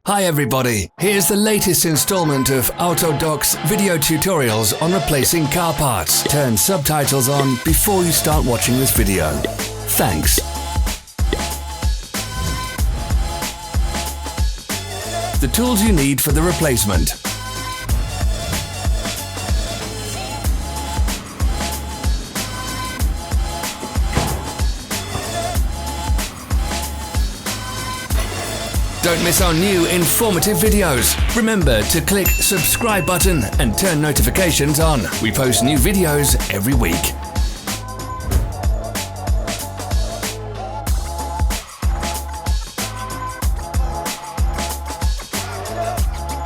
Hi everybody, here's the latest installment of Autodoc's video tutorials on replacing car parts. Turn subtitles on before you start watching this video. Thanks. The tools you need for the replacement. Don't miss our new informative videos. Remember to click subscribe button and turn notifications on. We post new videos every week.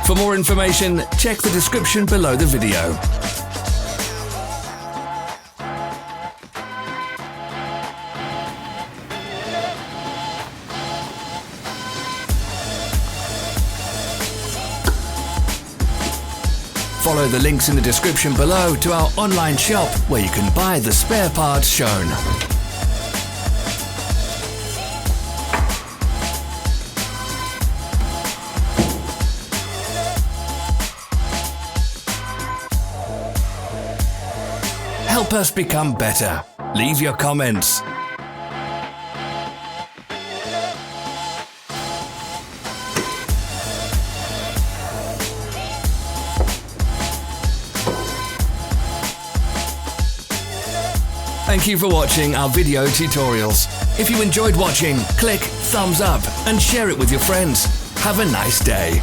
For more information, check the description below the video. Follow the links in the description below to our online shop where you can buy the spare parts shown. Help us become better. Leave your comments. Thank you for watching our video tutorials. If you enjoyed watching, click thumbs up and share it with your friends. Have a nice day.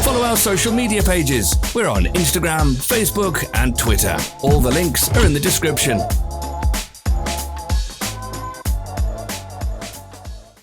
Follow our social media pages. We're on Instagram, Facebook and Twitter. All the links are in the description.